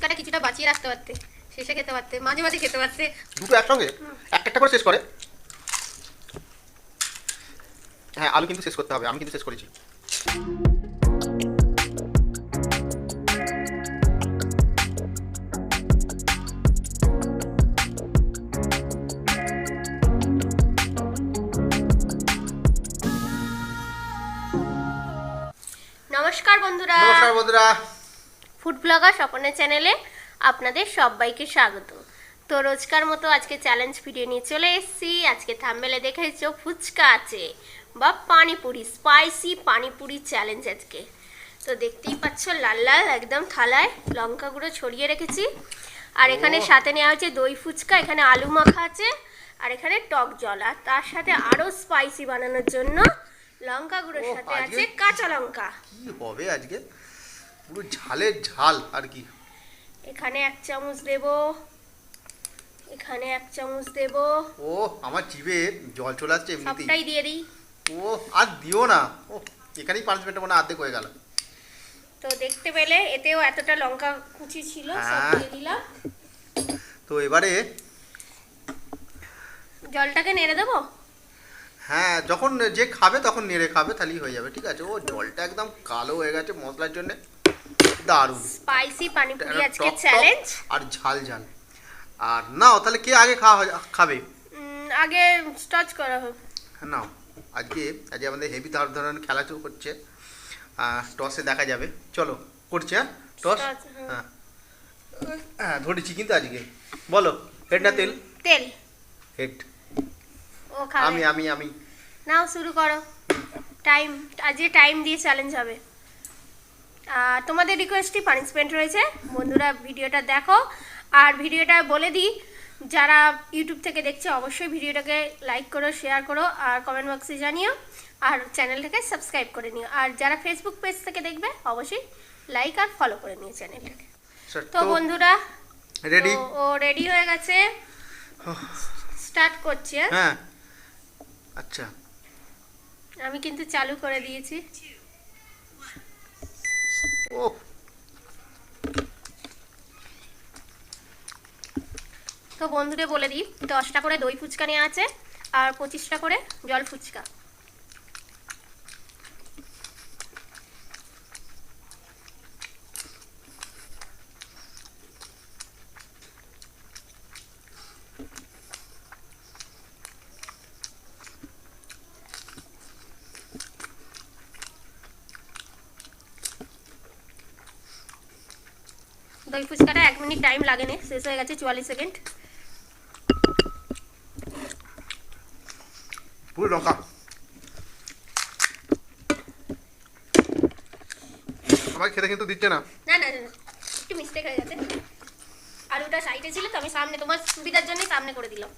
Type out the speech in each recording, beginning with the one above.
ফুচকাটা কিছুটা বাঁচিয়ে রাখতে পারতে, শেষে খেতে পারতে, মাঝে মাঝে খেতে পারতে। দুটো একসঙ্গে একটা একটা করে শেষ করে। হ্যাঁ, আলু কিন্তু শেষ করতে হবে, আমি কিন্তু শেষ করেছি। নমস্কার বন্ধুরা, নমস্কার বন্ধুরা। ফুড ব্লগার স্বপনের চ্যানেলে আপনাদের সবাইকে স্বাগত। তো রোজকার মতো আজকে চ্যালেঞ্জ ভিডিও নিয়ে চলে এসেছি। আজকে থাম্বনেলে দেখেছো ফুচকা আছে বা পানিপুরি, স্পাইসি পানিপুরি চ্যালেঞ্জ আজকে। তো দেখতেই পাচ্ছ লাল লাল একদম থালায় লঙ্কা গুঁড়ো ছড়িয়ে রেখেছি। আর এখানে সাথে নেওয়া হচ্ছে দই ফুচকা, এখানে আলু মাখা আছে, আর এখানে টক জল, আর তার সাথে আরো স্পাইসি বানানোর জন্য লঙ্কা গুঁড়োর সাথে আছে কাঁচা লঙ্কা। কি হবে আজকে? পুরো ঝালের ঝাল আর কি। এখানে 1 চামচ দেব, এখানে 1 চামচ দেব। ও আমার জিভে জল চলে আসছে এমনিতেই। সবটাই দিয়ে দিই। ও আর দিও না, ও এখানেই পানিশমেন্টটা মানে অর্ধেক হয়ে গেল। তো দেখতে পেলে এতেও এতটা লঙ্কা কুচি ছিল, সব দিয়ে দিলাম। তো এবারে জলটাকে নেড়ে দেবো। হ্যাঁ, যখন যে খাবে তখন নেড়ে খাবে, তাহলেই হয়ে যাবে। ঠিক আছে। ও জলটা একদম কালো হয়ে গেছে মশলার জন্য। দারুণ স্পাইসি পানিপুরি একটা আজকে টক টক চ্যালেঞ্জ। আর ঝাল ঝাল। আর নাও তাহলে কে আগে খাবে? আগে স্টার্চ করা হোক। নাও। আজকে আমাদের হেভি ধরনের খেলা হচ্ছে। টসে দেখা যাবে। চলো করছি। হ্যাঁ টস। হ্যাঁ হ্যাঁ ধরেছি কিন্তু আজকে। বলো হেড না তেল? তেল। হেড। ও খাবে। আমি নাও শুরু করো। টাইম, আজকে টাইম দিয়ে চ্যালেঞ্জ হবে। তোমাদের রিকোয়েস্টই পানিশমেন্ট রয়েছে। বন্ধুরা ভিডিওটা দেখো। আর ভিডিওটা বলে দিই, যারা ইউটিউব থেকে দেখছে অবশ্যই ভিডিওটাকে লাইক করো, শেয়ার করো, আর কমেন্ট বক্সে জানিও, আর চ্যানেলটাকে সাবস্ক্রাইব করে নিও। আর যারা ফেসবুক পেজ থেকে দেখবে অবশ্যই লাইক আর ফলো করে নিও চ্যানেলটাকে। তো বন্ধুরা রেডি? ও রেডি হয়ে গেছে, স্টার্ট করছি। হ্যাঁ আচ্ছা, আমি কিন্তু চালু করে দিয়েছি। ও তো বন্ধুদের বলে দিই, 10টা করে দই ফুচকা নেওয়া আছে আর 25টা করে জল ফুচকা। দই ফুচকাটা 1 মিনিট টাইম লাগেনি, শেষ হয়ে গেছে 44 সেকেন্ড। পুরো লঙ্কা। আমাকে খেতে কিন্তু দিচ্ছে না। না না না, একটু মিস্টেক হয়ে গেছে। আলুটা সাইডে ছিল তো আমি সামনে, তোমার সুবিধার জন্যই সামনে করে দিলাম।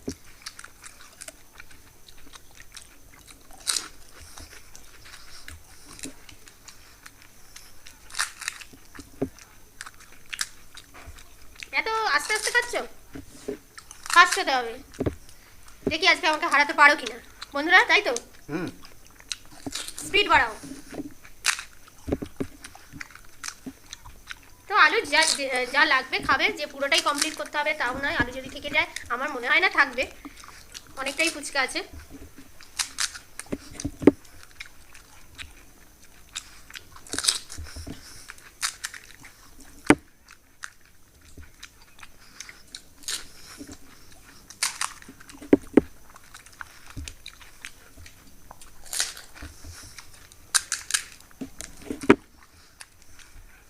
এত আস্তে আস্তে খাচ্ছ? ফাস্ট হতে হবে। দেখি আজকে আমাকে হারাতে পারো কিনা বন্ধুরা, তাই তো? স্পিড বাড়াও। তো আলু যা যা লাগবে খাবে, যে পুরোটাই কমপ্লিট করতে হবে তাও নয়। আলু যদি থেকে যায়, আমার মনে হয় না থাকবে, অনেকটাই ফুচকা আছে।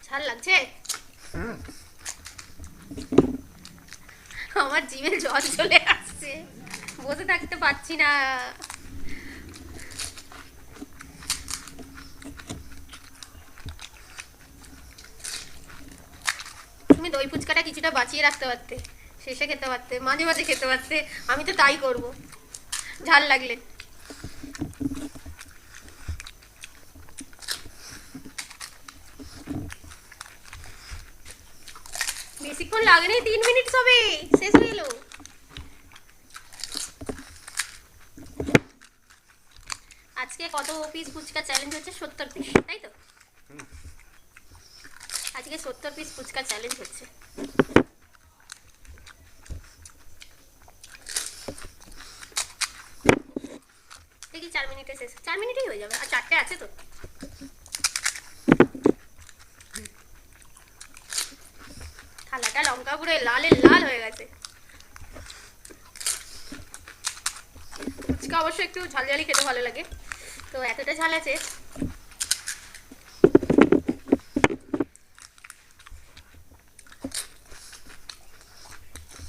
ঝাল লাগছে? আমার জিভে জল চলে আসছে, বসে থাকতে পারছি না। তুমি দই ফুচকাটা কিছুটা বাঁচিয়ে রাখতে পারতে, শেষে খেতে পারতে, মাঝে মাঝে খেতে পারতে। আমি তো তাই করব ঝাল লাগলে। বেশিক্ষণ লাগেনি, 3 মিনিট হবে, শেষ হয়ে গেল। আজকে কত পিস ফুচকা চ্যালেঞ্জ হচ্ছে? 70 পিস, তাই তো? আজকে আজকে 70 পিস ফুচকা চ্যালেঞ্জ হচ্ছে। দেখি 4 মিনিটে শেষ, 4 মিনিটেই হয়ে যাবে, আর 4টে আছে তো। থালাটা লঙ্কা পুরো লাল হয়ে গেছে। ফুচকা অবশ্য একটু ঝালঝালি খেতে ভালো লাগে, তো এতটা ঝাল আছে।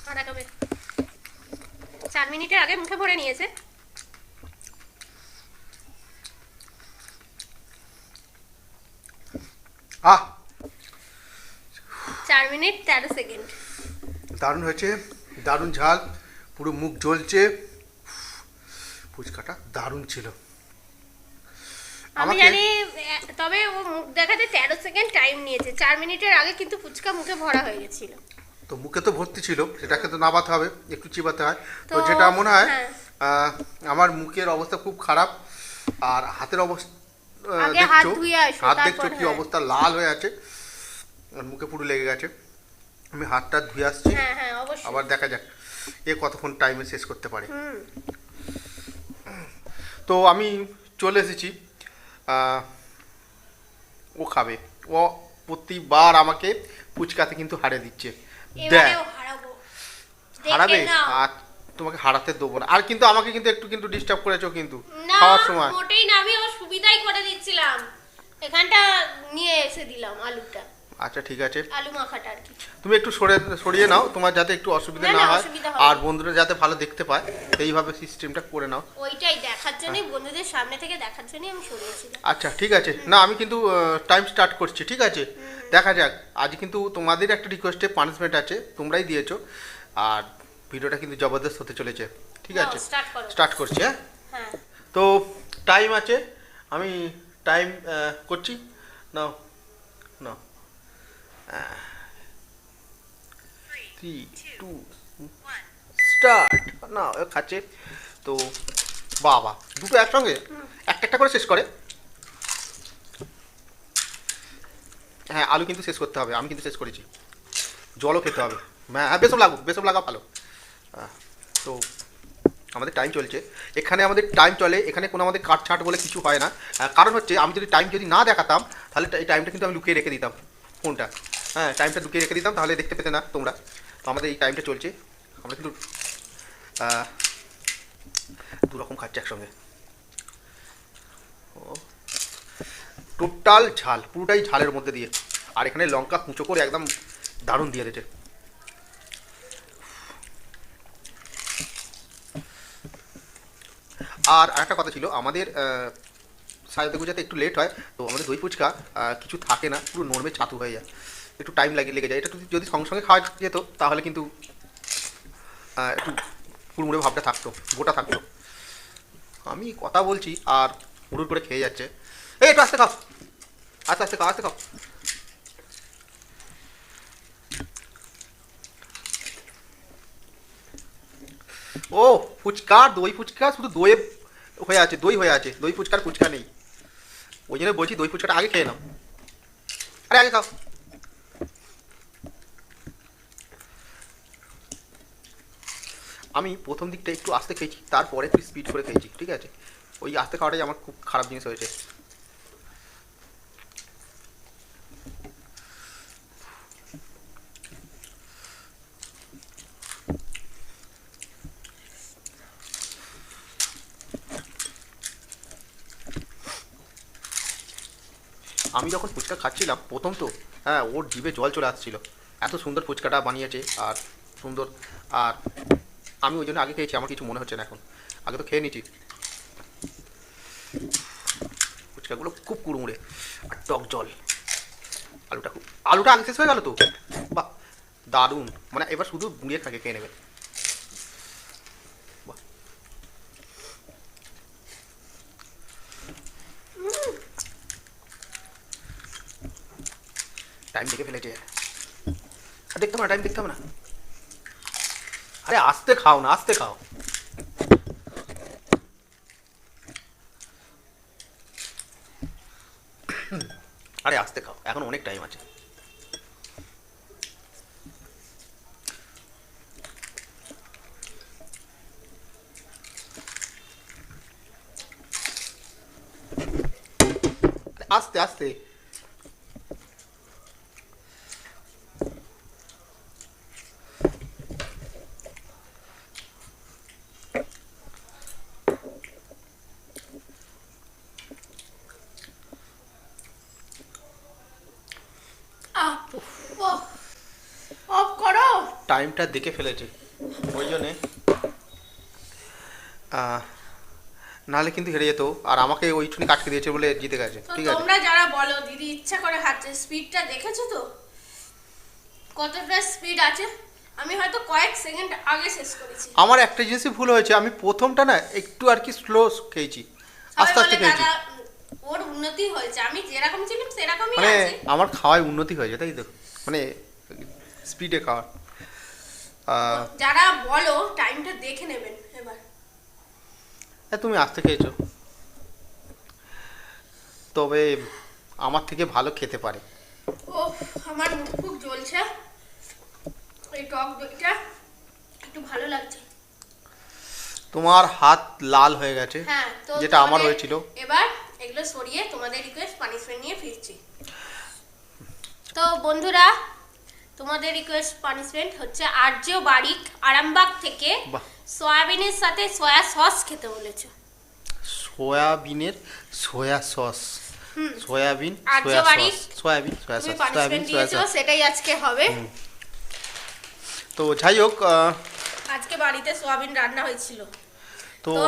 আর আগামী 4 মিনিটের আগে মুখে ভরে নিয়েছে। আহ 4 মিনিট 13 সেকেন্ড। দারুণ হয়েছে, দারুণ ঝাল, পুরো মুখ জ্বলছে। ফুচকাটা দারুণ ছিল। আমি জানি, তবে ও মুখ দেখাতে 13 সেকেন্ড টাইম নিয়েছে। 4 মিনিটের আগে কিন্তু ফুচকা মুখে ভরা হয়ে গেছিল। তো মুখে তো ভর্তি ছিল, সেটাকে তো নাবাতে হবে, একটু চিবাতে হয়। তো তো যেটা মনে হয় হ্যাঁ। আমার মুখের অবস্থা খুব খারাপ, আর হাতের অবস্থা আগে হাত দেখছো, ধুয়ে আসো, হাত তারপর দেখছো কি হ্যাঁ। অবস্থা, লাল হয়ে আছে, আর মুখে পুরো লেগে গেছে। আমি হাতটা ধুয়ে আসছি, হ্যাঁ হ্যাঁ অবশ্যই। আবার দেখা যাক এ কতক্ষণ টাইমে শেষ করতে পারে। হুম। তো আমি চলে এসেছি। ও খাবে, ও প্রতিবার আমাকে ফুচকাতে কিন্তু হারিয়ে দিচ্ছে। দেখ, এবারেও হারাবো, হারাবে, দেখে নাও। আর তোমাকে হারাতে দেবো না। আর কিন্তু আমাকে কিন্তু একটু ডিস্টার্ব করেছো কিন্তু না, খাওয়ার সময়। মোটেই না, আমি ওর সুবিধাই করে দিচ্ছিলাম। এখানটা নিয়ে এসে দিলাম আলুটা, আচ্ছা ঠিক আছে, আলু মাখাটা আর কি। তুমি একটু সরিয়ে নাও, তোমার যাতে একটু অসুবিধা না, না না, হয়, অসুবিধা হবে আর না। বন্ধুরা যাতে ভালো দেখতে পায়, এইভাবে সিস্টেমটা করে নাও। ওইটাই দেখার জন্যই, বন্ধুদের সামনে থেকে দেখার জন্যই আমি সরিয়েছিলাম। আচ্ছা ঠিক আছে, না আমি কিন্তু টাইম স্টার্ট করছি, ঠিক আছে? দেখা যাক। আজ কিন্তু তোমাদের একটা রিকোয়েস্টে পানিশমেন্ট আছে, তোমরাই দিয়েছো, আর ভিডিওটা কিন্তু জবরদস্ত হতে চলেছে, ঠিক আছে? স্টার্ট করো। স্টার্ট করছি, হ্যাঁ। হ্যাঁ। তো টাইম আছে, আমি টাইম করছি। নাও নাও, 3 2 স্টার্ট। না ও খাচ্ছে তো, বাবা দুটো একসঙ্গে একটা একটা করে শেষ করে। হ্যাঁ আলু কিন্তু শেষ করতে হবে, আমি কিন্তু শেষ করেছি। জলও খেতে হবে, হ্যাঁ বেসব লাগুক, বেসব লাগা ভালো। তো আমাদের টাইম চলছে, এখানে আমাদের টাইম চলে, এখানে কোনো আমাদের কাটছাট বলে কিছু হয় না। কারণ হচ্ছে আমি যদি টাইম যদি না দেখাতাম, তাহলে এই টাইমটা কিন্তু আমি লুকিয়ে রেখে দিতাম ফোনটা। হ্যাঁ টাইমটা লুকিয়ে রেখে দিতাম, তাহলে দেখতে পেতে না তোমরা। তো আমাদের এই টাইমটা চলছে, আমরা কিন্তু দুরকম খাচ্ছি একসঙ্গে। ও টোটাল ঝাল, পুরোটাই ঝালের মধ্যে দিয়ে, আর এখানে লঙ্কা কুঁচো করে একদম দারুণ দিয়ে দিয়েছে। আর একটা কথা ছিল, আমাদের সাজাতে গুজাতে একটু লেট হয়, তো আমাদের দই ফুচকা কিছু থাকে না, পুরো নরমে ছাতু হয়ে যায়, একটু টাইম লেগে যায়। এটা যদি সঙ্গে সঙ্গে খাওয়া যেত, তাহলে কিন্তু একটু কুড়মুড়ে ভাবটা থাকতো, গোটা থাকতো। আমি কথা বলছি আর হুড়ুর করে খেয়ে যাচ্ছে। এই একটু আস্তে খাও, আস্তে আস্তে খাও, আস্তে খাও। ও ফুচকা, দই ফুচকা, শুধু দই হয়ে আছে, দই হয়ে আছে, দই ফুচকার ফুচকা নেই। ওই জন্য বলছি দই ফুচকাটা আগে খেয়ে নাও, আরে আগে খাও। আমি প্রথম দিকটা একটু আস্তে খেয়েছি, তারপরে একটু স্পিড করে খেয়েছি, ঠিক আছে? ওই আস্তে খাওয়াটাই আমার খুব খারাপ জিনিস হয়েছে। আমি যখন ফুচকা খাচ্ছিলাম প্রথম, তো হ্যাঁ ওর জিভে জল চলে আসছিল, এত সুন্দর ফুচকাটা বানিয়েছে, আর সুন্দর। আর আমি ওই জন্য আগে খেয়েছি, আমার কিছু মনে হচ্ছে না এখন, আগে তো খেয়ে নিয়েছি। ফুচকাগুলো খুব কুড়মুড়ে আর টক জল। আলুটা আগে শেষ হয়ে গেল তো, বাহ দারুণ। মানে এবার শুধু গুঁড়িয়ে খেয়ে নেবে। বাহ, টাইম দেখে ফেলেছে। আর দেখতে হবে না, টাইম দেখতে হবে না। আরে আস্তে খাও না, আস্তে খাও। আরে আস্তে খাও, এখন অনেক টাইম আছে। আস্তে আস্তে। অফ করো। টাইমটা দেখে ফেলেছে ওই জন্যে, নাহলে কিন্তু হেরে যেত, আর আমাকে ওইটুকুনি কাটকে দিয়েছে বলে জিতে গেছে। তো ঠিক আছে, তোমরা যারা বলো দিদি ইচ্ছা করে হাঁটছে, স্পিডটা দেখেছো তো কতটা স্পিড আছে? আমি হয়তো কয়েক সেকেন্ড আগে শেষ করেছি। আমার একটা জিনিসই ভুল হয়েছে, আমি প্রথমটা না একটু আর কি স্লো খেয়েছি, আস্তে আস্তে খেয়েছি। ওর উন্নতি হয়েছে, আমি যেরকম ছিলাম সেরকমই মানে আছি। আমার খাওয়ায় উন্নতি হয়েছে, তাই তো, মানে স্পিডে খাওয়া। যারা বলো টাইমটা দেখে নেবেন এবার। তুমি আস্তে খেয়েছো, তবে আমার থেকে ভালো খেতে পারে। ও আমার মুখ খুব জ্বলছে, এই টক দইটা একটু ভালো লাগছে। তোমার হাত লাল হয়ে গেছে, হ্যাঁ, তো যেটা আমার হয়েছিল। এবার এগুলো সরিয়ে তোমাদের রিকোয়েস্ট পানিশমেন্ট নিয়ে ফিরছি। তো বন্ধুরা, তোমাদের রিকোয়েস্ট পানিশমেন্ট হচ্ছে আর্য বারিক আরামবাগ থেকে বাহ। সয়াবিনের সাথে সয়া সস খেতে বলেছে। সয়াবিনের সয়া সস, সয়াবিন আর্য সয়া বারিক, সস, সয়াবিন সয়া তুমি সস, পানিশমেন্ট সয়াবিন সয়া দিয়েছো, সস। সেটাই আজকে হবে। তো যাই হোক, আজকে বাড়িতে সোয়াবিন রান্না হয়েছিল। তো তো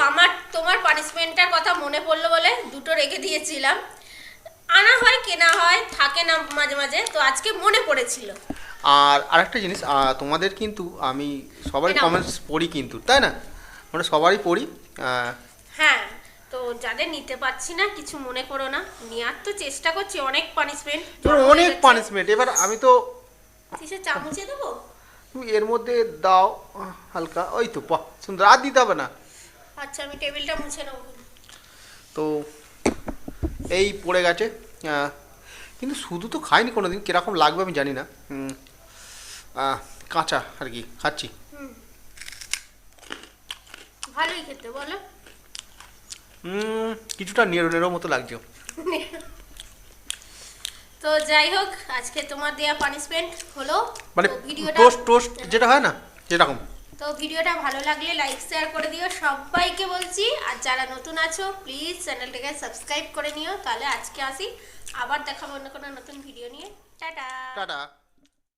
তোমার পানিশমেন্টটার কথা মনে পড়লো বলে দুটো রেখে দিয়েছিলাম। আনা হয় কেনা হয়, থাকে না মাঝে মাঝে, তো আজকে মনে পড়েছিল। আর আরেকটা জিনিস, তোমাদের কিন্তু আমি সবারই এনাও। কমেন্টস পড়ি কিন্তু, তাই না, মানে সবারই পড়ি। হ্যাঁ, তো যাদের নিতে পারছি না কিছু মনে করো না, নেওয়ার তো চেষ্টা করছি। অনেক পানিশমেন্ট, অনেক পানিশমেন্ট, এবার আমি তো কিসে চামচে দেবো? তুমি এর মধ্যে দাও হালকা, ওই তো বাহ সুন্দর, আর দিতে হবে না। আচ্ছা, আমি টেবিলটা মুছে নেবো। তো এই পড়ে গেছে, কিন্তু শুধু তো খাইনি কোনোদিন, কিরকম লাগবে আমি জানি না। কাঁচা আর কি খাচ্ছি। ভালোই খেতে বলো। কিছুটা নেড়ো নেড়ো মতো লাগছে। তো যাই হোক, আজকে তোমার দেয়া পানিশমেন্ট হলো। মানে তো ভিডিওটা টোস্ট টোস্ট যেটা হয় না যেরকম। তো ভিডিওটা ভালো লাগলে লাইক শেয়ার করে দিও সবাইকে বলছি। আর যারা নতুন আছো প্লিজ চ্যানেলটাকে সাবস্ক্রাইব করে নিও। তাহলে আজকে আসি, আবার দেখাবো অন্য কোনো নতুন ভিডিও নিয়ে। টাটা। টাটা।